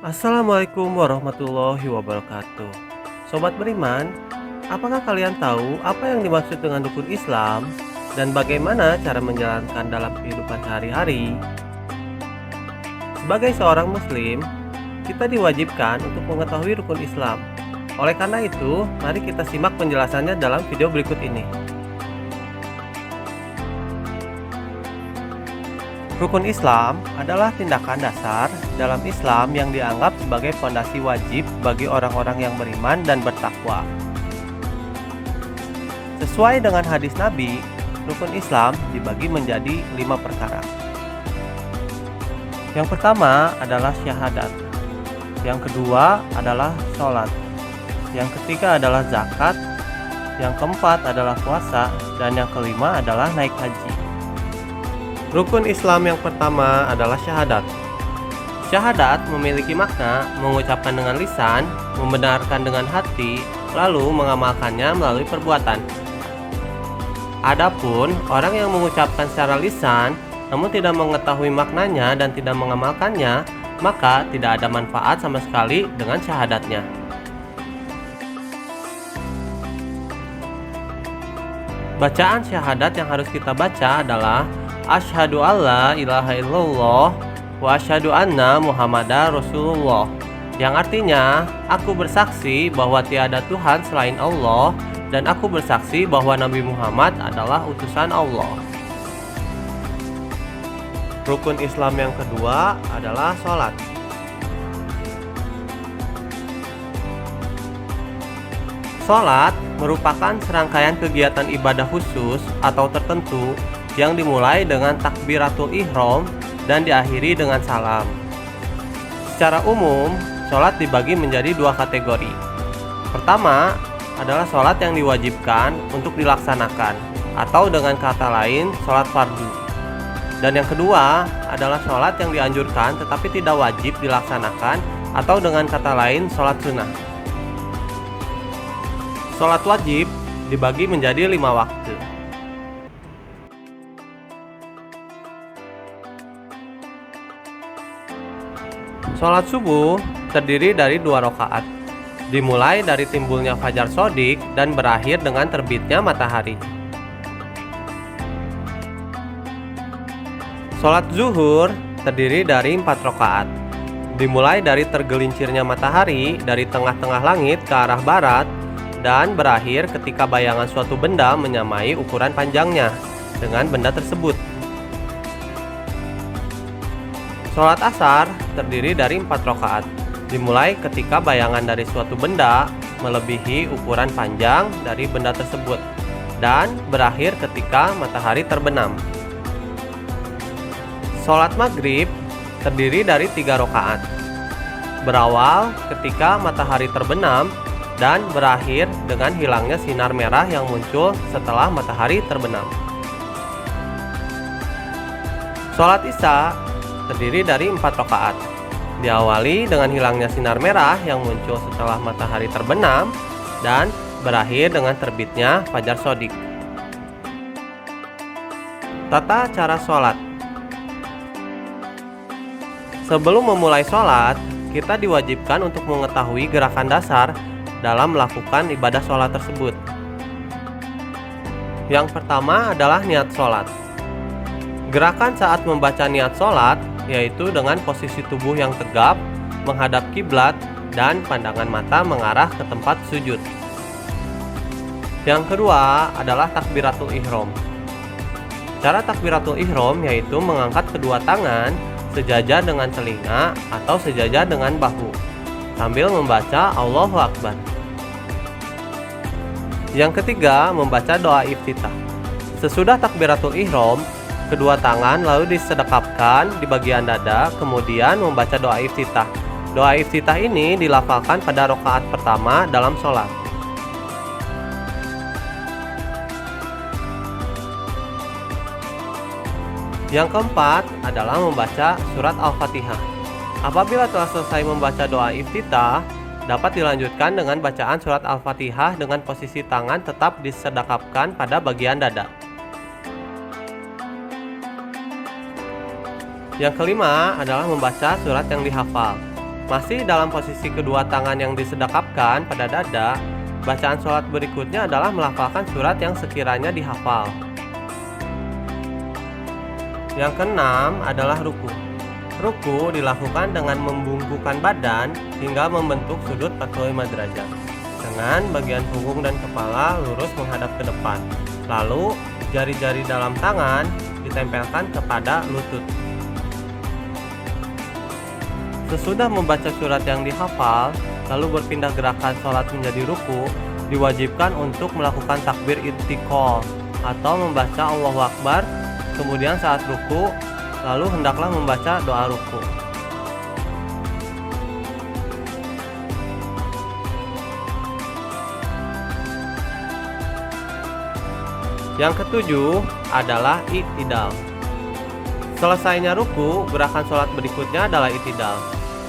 Assalamualaikum warahmatullahi wabarakatuh. Sobat beriman, apakah kalian tahu apa yang dimaksud dengan rukun Islam dan bagaimana cara menjalankan dalam kehidupan sehari-hari? Sebagai seorang muslim, kita diwajibkan untuk mengetahui rukun Islam. Oleh karena itu, mari kita simak penjelasannya dalam video berikut ini. Rukun Islam adalah tindakan dasar dalam Islam yang dianggap sebagai fondasi wajib bagi orang-orang yang beriman dan bertakwa. Sesuai dengan hadis Nabi, rukun Islam dibagi menjadi 5 perkara. Yang pertama adalah syahadat. Yang kedua adalah sholat. Yang ketiga adalah zakat. Yang keempat adalah puasa. Dan yang kelima adalah naik haji. Rukun Islam yang pertama adalah syahadat. Syahadat memiliki makna mengucapkan dengan lisan, membenarkan dengan hati, lalu mengamalkannya melalui perbuatan. Adapun orang yang mengucapkan secara lisan, namun tidak mengetahui maknanya dan tidak mengamalkannya, maka tidak ada manfaat sama sekali dengan syahadatnya. Bacaan syahadat yang harus kita baca adalah Asyhadu alla ilaha illallah wa asyhadu anna Muhammadar Rasulullah, yang artinya aku bersaksi bahwa tiada Tuhan selain Allah dan aku bersaksi bahwa Nabi Muhammad adalah utusan Allah. Rukun Islam yang kedua adalah sholat. Sholat merupakan serangkaian kegiatan ibadah khusus atau tertentu yang dimulai dengan takbiratul ihram dan diakhiri dengan salam. Secara umum, sholat dibagi menjadi 2 kategori. Pertama adalah sholat yang diwajibkan untuk dilaksanakan, atau dengan kata lain, sholat fardu. Dan yang kedua adalah sholat yang dianjurkan tetapi tidak wajib dilaksanakan, atau dengan kata lain, sholat sunnah. Sholat wajib dibagi menjadi 5 waktu. Sholat subuh terdiri dari 2 rakaat, dimulai dari timbulnya fajar shodiq dan berakhir dengan terbitnya matahari. Sholat zuhur terdiri dari 4 rakaat, dimulai dari tergelincirnya matahari dari tengah-tengah langit ke arah barat dan berakhir ketika bayangan suatu benda menyamai ukuran panjangnya dengan benda tersebut. Sholat asar terdiri dari 4 rakaat, dimulai ketika bayangan dari suatu benda melebihi ukuran panjang dari benda tersebut dan berakhir ketika matahari terbenam. Sholat maghrib terdiri dari 3 rakaat, berawal ketika matahari terbenam dan berakhir dengan hilangnya sinar merah yang muncul setelah matahari terbenam. Sholat isya terdiri dari 4 rakaat, diawali dengan hilangnya sinar merah yang muncul setelah matahari terbenam dan berakhir dengan terbitnya fajar shodiq. Tata cara sholat. Sebelum memulai sholat, kita diwajibkan untuk mengetahui gerakan dasar dalam melakukan ibadah sholat tersebut. Yang pertama adalah niat sholat. Gerakan saat membaca niat sholat yaitu dengan posisi tubuh yang tegap, menghadap kiblat, dan pandangan mata mengarah ke tempat sujud. Yang kedua adalah takbiratul ihram. Cara takbiratul ihram yaitu mengangkat kedua tangan sejajar dengan telinga atau sejajar dengan bahu, sambil membaca Allahu Akbar. Yang ketiga, membaca doa iftitah. Sesudah takbiratul ihram, kedua tangan lalu disedekapkan di bagian dada, kemudian membaca doa iftitah. Doa iftitah ini dilafalkan pada rakaat pertama dalam sholat. Yang keempat adalah membaca surat Al-Fatihah. Apabila telah selesai membaca doa iftitah, dapat dilanjutkan dengan bacaan surat Al-Fatihah dengan posisi tangan tetap disedekapkan pada bagian dada. Yang kelima adalah membaca surat yang dihafal. Masih dalam posisi kedua tangan yang disedekapkan pada dada, bacaan sholat berikutnya adalah melafalkan surat yang sekiranya dihafal. Yang keenam adalah ruku. Ruku dilakukan dengan membungkukkan badan hingga membentuk sudut 45 derajat, dengan bagian punggung dan kepala lurus menghadap ke depan. Lalu, jari-jari dalam tangan ditempelkan kepada lutut. Sesudah membaca surat yang dihafal, lalu berpindah gerakan sholat menjadi ruku, diwajibkan untuk melakukan takbir intiqal atau membaca Allahu Akbar. Kemudian saat ruku, lalu hendaklah membaca doa ruku. Yang ketujuh adalah i'tidal. Selesainya ruku, gerakan sholat berikutnya adalah i'tidal,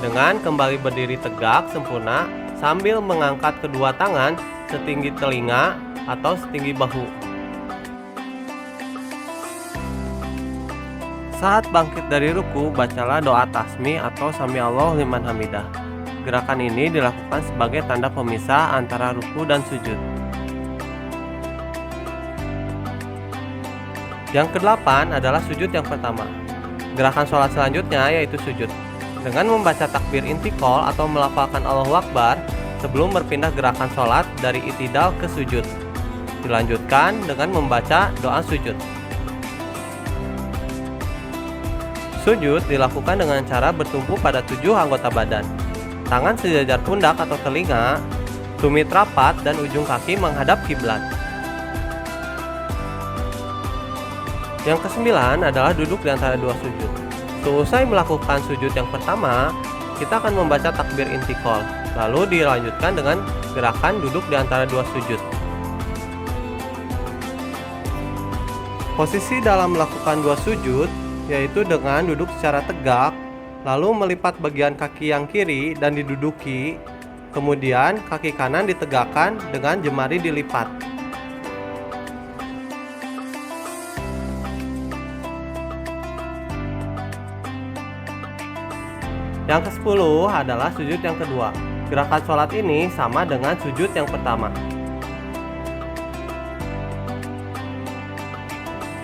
dengan kembali berdiri tegak sempurna sambil mengangkat kedua tangan setinggi telinga atau setinggi bahu. Saat bangkit dari ruku, bacalah doa tasmi atau sami Allahu liman hamidah. Gerakan ini dilakukan sebagai tanda pemisah antara ruku dan sujud. Yang kedelapan adalah sujud yang pertama. Gerakan sholat selanjutnya yaitu sujud, dengan membaca takbir intiqal atau melafalkan Allahu Akbar sebelum berpindah gerakan sholat dari i'tidal ke sujud. Dilanjutkan dengan membaca doa sujud. Sujud dilakukan dengan cara bertumpu pada 7 anggota badan. Tangan sejajar pundak atau telinga, tumit rapat dan ujung kaki menghadap kiblat. Yang kesembilan adalah duduk di antara dua sujud. Seusai melakukan sujud yang pertama, kita akan membaca takbir intiqal, lalu dilanjutkan dengan gerakan duduk di antara dua sujud. Posisi dalam melakukan dua sujud yaitu dengan duduk secara tegak, lalu melipat bagian kaki yang kiri dan diduduki, kemudian kaki kanan ditegakkan dengan jemari dilipat. Yang ke-10 adalah sujud yang kedua. Gerakan sholat ini sama dengan sujud yang pertama.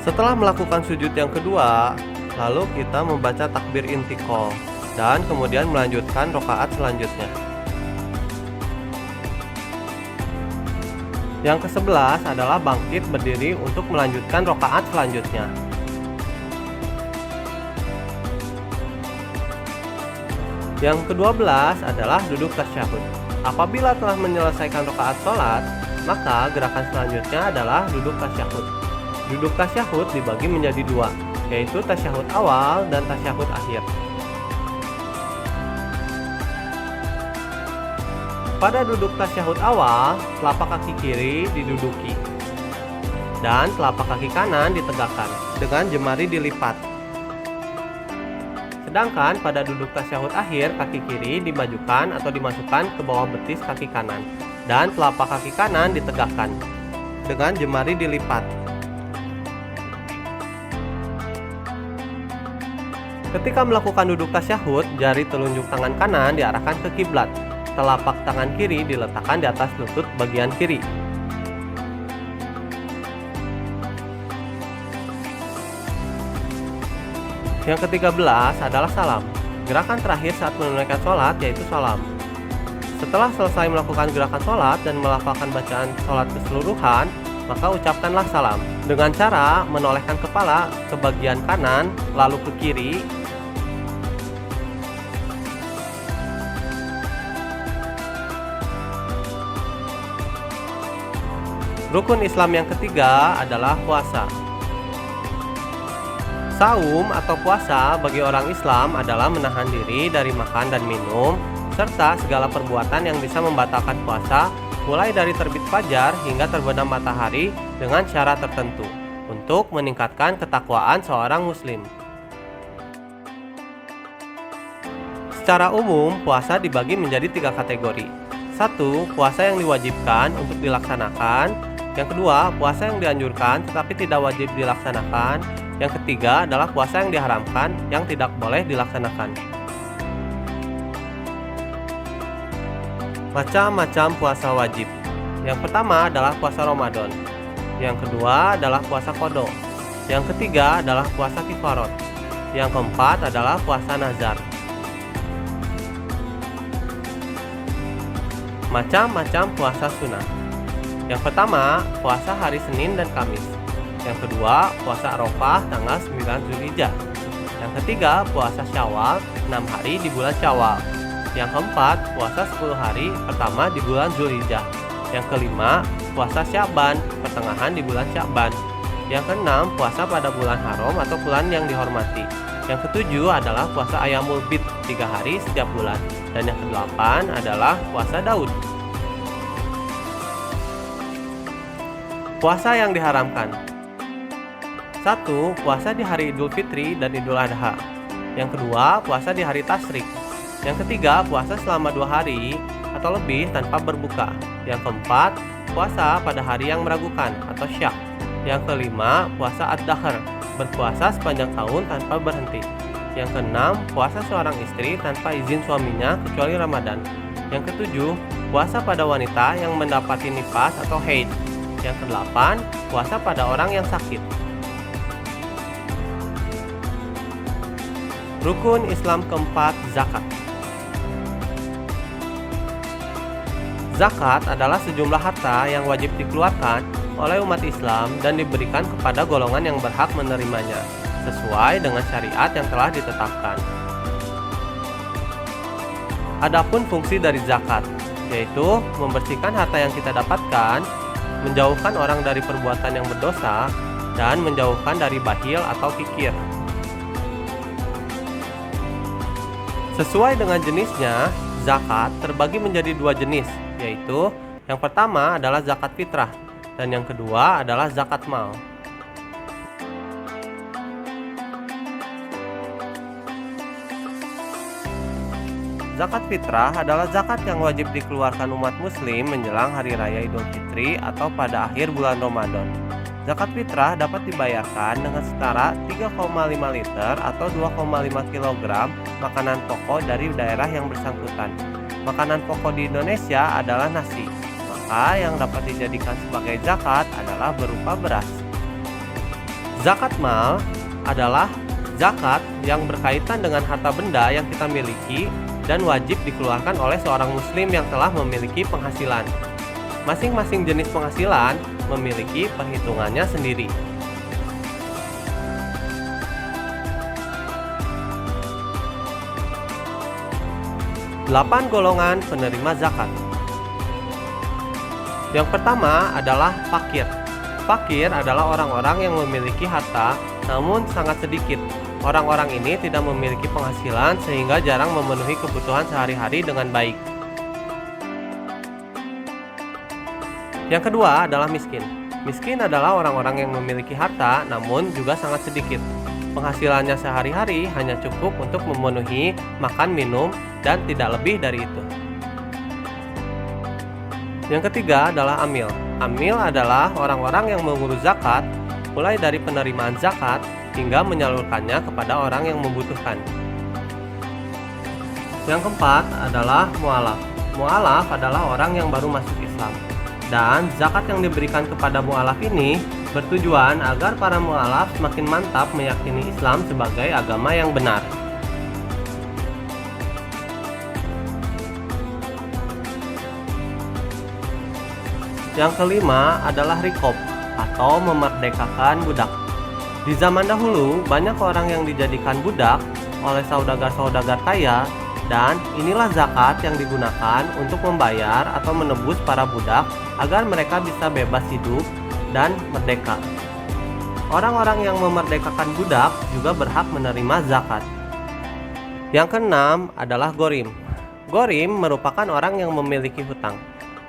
Setelah melakukan sujud yang kedua, lalu kita membaca takbir intiqal dan kemudian melanjutkan rakaat selanjutnya. Yang ke-11 adalah bangkit berdiri untuk melanjutkan rakaat selanjutnya. Yang ke-12 adalah duduk tasyahud. Apabila telah menyelesaikan rakaat sholat, maka gerakan selanjutnya adalah duduk tasyahud. Duduk tasyahud dibagi menjadi dua, yaitu tasyahud awal dan tasyahud akhir. Pada duduk tasyahud awal, telapak kaki kiri diduduki dan telapak kaki kanan ditegakkan dengan jemari dilipat. Sedangkan pada duduk tasyahud akhir, kaki kiri dimajukan atau dimasukkan ke bawah betis kaki kanan dan telapak kaki kanan ditegakkan dengan jemari dilipat. Ketika melakukan duduk tasyahud, jari telunjuk tangan kanan diarahkan ke kiblat. Telapak tangan kiri diletakkan di atas lutut bagian kiri. Yang ke-13 adalah salam. Gerakan terakhir saat menunaikan sholat yaitu salam. Setelah selesai melakukan gerakan sholat dan melafalkan bacaan sholat keseluruhan, maka ucapkanlah salam dengan cara menolehkan kepala ke bagian kanan lalu ke kiri. Rukun Islam yang ketiga adalah puasa. Saum atau puasa bagi orang Islam adalah menahan diri dari makan dan minum, serta segala perbuatan yang bisa membatalkan puasa, mulai dari terbit fajar hingga terbenam matahari dengan syarat tertentu, untuk meningkatkan ketakwaan seorang muslim. Secara umum, puasa dibagi menjadi 3 kategori. 1. Puasa yang diwajibkan untuk dilaksanakan. Yang kedua, puasa yang dianjurkan tetapi tidak wajib dilaksanakan. Yang ketiga adalah puasa yang diharamkan yang tidak boleh dilaksanakan. Macam-macam puasa wajib. Yang pertama adalah puasa Ramadan. Yang kedua adalah puasa qada. Yang ketiga adalah puasa kifarat. Yang keempat adalah puasa nazar. Macam-macam puasa sunnah. Yang pertama, puasa hari Senin dan Kamis. Yang kedua, puasa Arafah tanggal 9 Zulhijjah. Yang ketiga, puasa Syawal 6 hari di bulan Syawal. Yang keempat, puasa 10 hari pertama di bulan Zulhijjah. Yang kelima, puasa Sya'ban pertengahan di bulan Sya'ban. Yang keenam, puasa pada bulan haram atau bulan yang dihormati. Yang ketujuh adalah puasa Ayyamul Bid 3 hari setiap bulan. Dan yang kedelapan adalah puasa Daud. Puasa yang diharamkan. 1. Puasa di hari Idul Fitri dan Idul Adha. Yang kedua, puasa di hari Tasyrik. Yang ketiga, puasa selama 2 hari atau lebih tanpa berbuka. Yang keempat, puasa pada hari yang meragukan atau syak. Yang kelima, puasa ad-dahr, berpuasa sepanjang tahun tanpa berhenti. Yang keenam, puasa seorang istri tanpa izin suaminya kecuali Ramadan. Yang ketujuh, puasa pada wanita yang mendapati nifas atau haid. Yang kedelapan, puasa pada orang yang sakit. Rukun Islam keempat, zakat. Zakat adalah sejumlah harta yang wajib dikeluarkan oleh umat Islam dan diberikan kepada golongan yang berhak menerimanya, sesuai dengan syariat yang telah ditetapkan. Adapun fungsi dari zakat, yaitu membersihkan harta yang kita dapatkan, menjauhkan orang dari perbuatan yang berdosa, dan menjauhkan dari bakhil atau kikir. Sesuai dengan jenisnya, zakat terbagi menjadi 2 jenis, yaitu yang pertama adalah zakat fitrah dan yang kedua adalah zakat mal. Zakat fitrah adalah zakat yang wajib dikeluarkan umat muslim menjelang hari raya Idul Fitri atau pada akhir bulan Ramadan. Zakat fitrah dapat dibayarkan dengan setara 3,5 liter atau 2,5 kg makanan pokok dari daerah yang bersangkutan. Makanan pokok di Indonesia adalah nasi, maka yang dapat dijadikan sebagai zakat adalah berupa beras. Zakat mal adalah zakat yang berkaitan dengan harta benda yang kita miliki dan wajib dikeluarkan oleh seorang muslim yang telah memiliki penghasilan. Masing-masing jenis penghasilan memiliki perhitungannya sendiri. Delapan golongan penerima zakat. Yang pertama adalah fakir. Fakir adalah orang-orang yang memiliki harta namun sangat sedikit. Orang-orang ini tidak memiliki penghasilan sehingga jarang memenuhi kebutuhan sehari-hari dengan baik. Yang kedua adalah miskin. Miskin adalah orang-orang yang memiliki harta namun juga sangat sedikit. Penghasilannya sehari-hari hanya cukup untuk memenuhi makan, minum, dan tidak lebih dari itu. Yang ketiga adalah amil. Amil adalah orang-orang yang mengurus zakat, mulai dari penerimaan zakat hingga menyalurkannya kepada orang yang membutuhkan. Yang keempat adalah mu'alaf. Mu'alaf adalah orang yang baru masuk Islam. Dan zakat yang diberikan kepada mu'alaf ini bertujuan agar para mu'alaf semakin mantap meyakini Islam sebagai agama yang benar. Yang kelima adalah riqab atau memerdekakan budak. Di zaman dahulu, banyak orang yang dijadikan budak oleh saudagar-saudagar kaya, dan inilah zakat yang digunakan untuk membayar atau menebus para budak agar mereka bisa bebas hidup dan merdeka. Orang-orang yang memerdekakan budak juga berhak menerima zakat. Yang keenam adalah ghorim. Ghorim merupakan orang yang memiliki hutang.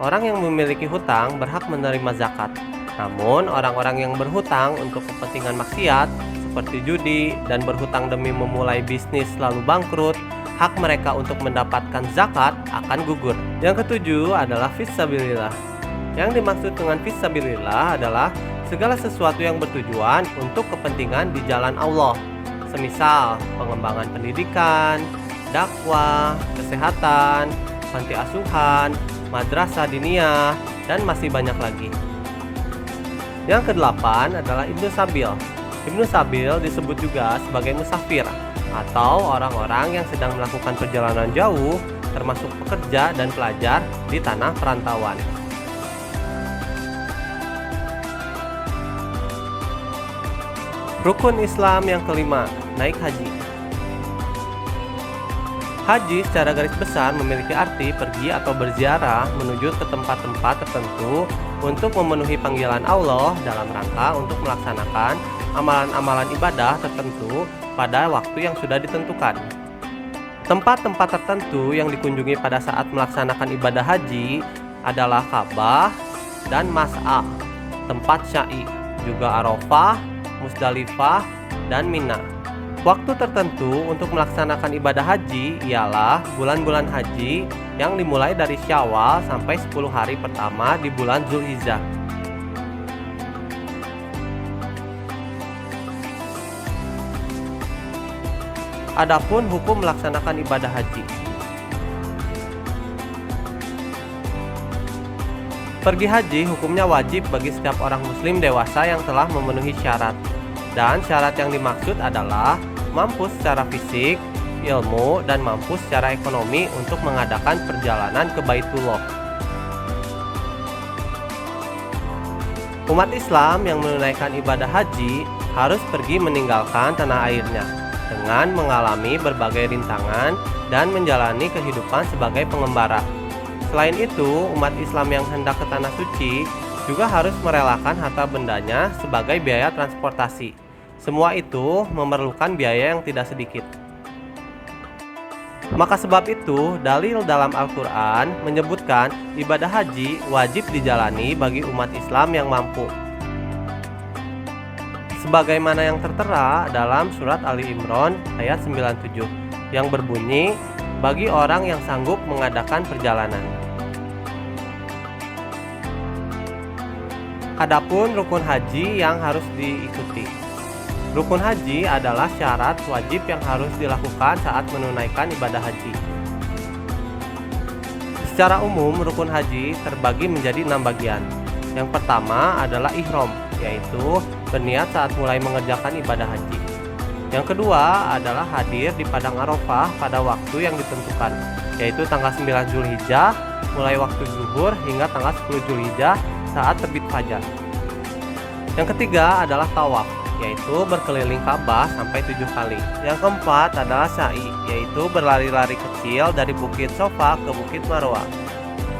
Orang yang memiliki hutang berhak menerima zakat. Namun, orang-orang yang berhutang untuk kepentingan maksiat seperti judi dan berhutang demi memulai bisnis lalu bangkrut, hak mereka untuk mendapatkan zakat akan gugur. Yang ketujuh adalah fisabilillah. Yang dimaksud dengan fisabilillah adalah segala sesuatu yang bertujuan untuk kepentingan di jalan Allah, semisal pengembangan pendidikan, dakwah, kesehatan, panti asuhan, madrasah diniyah, dan masih banyak lagi. Yang kedelapan adalah Ibnu Sabil. Ibnu Sabil disebut juga sebagai musafir atau orang-orang yang sedang melakukan perjalanan jauh, termasuk pekerja dan pelajar di tanah perantauan. Rukun Islam yang kelima, naik haji. Haji secara garis besar memiliki arti pergi atau berziarah menuju ke tempat-tempat tertentu untuk memenuhi panggilan Allah dalam rangka untuk melaksanakan amalan-amalan ibadah tertentu pada waktu yang sudah ditentukan. Tempat-tempat tertentu yang dikunjungi pada saat melaksanakan ibadah haji adalah Ka'bah dan Mas'a, tempat Sya'i, juga Arafah, Musdalifah, dan Mina. Waktu tertentu untuk melaksanakan ibadah haji ialah bulan-bulan haji yang dimulai dari Syawal sampai 10 hari pertama di bulan Zulhijjah. Adapun hukum melaksanakan ibadah haji. Pergi haji hukumnya wajib bagi setiap orang muslim dewasa yang telah memenuhi syarat. Dan syarat yang dimaksud adalah mampu secara fisik, ilmu, dan mampu secara ekonomi untuk mengadakan perjalanan ke Baitullah. Umat Islam yang menunaikan ibadah haji harus pergi meninggalkan tanah airnya dengan mengalami berbagai rintangan dan menjalani kehidupan sebagai pengembara. Selain itu, umat Islam yang hendak ke tanah suci juga harus merelakan harta bendanya sebagai biaya transportasi. Semua itu memerlukan biaya yang tidak sedikit. Maka sebab itu, dalil dalam Al-Quran menyebutkan ibadah haji wajib dijalani bagi umat Islam yang mampu. Sebagaimana yang tertera dalam surat Ali Imran ayat 97 yang berbunyi, bagi orang yang sanggup mengadakan perjalanan. Adapun rukun haji yang harus diikuti. Rukun haji adalah syarat wajib yang harus dilakukan saat menunaikan ibadah haji. Secara umum, rukun haji terbagi menjadi 6 bagian. Yang pertama adalah ihram, yaitu berniat saat mulai mengerjakan ibadah haji. Yang kedua adalah hadir di padang Arafah pada waktu yang ditentukan, yaitu tanggal 9 Zulhijjah mulai waktu zuhur hingga tanggal 10 Zulhijjah saat terbit fajar. Yang ketiga adalah tawaf, yaitu berkeliling Ka'bah sampai 7 kali. Yang keempat adalah sa'i, yaitu berlari-lari kecil dari Bukit Sofa ke Bukit Marwah.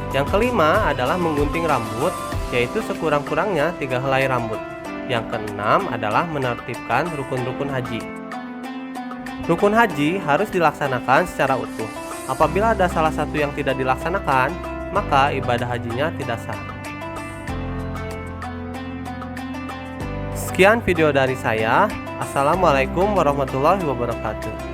Yang kelima adalah menggunting rambut, yaitu sekurang-kurangnya 3 helai rambut. Yang keenam adalah menertibkan rukun-rukun haji. Rukun haji harus dilaksanakan secara utuh. Apabila ada salah satu yang tidak dilaksanakan, maka ibadah hajinya tidak sah. Sekian video dari saya. Assalamualaikum warahmatullahi wabarakatuh.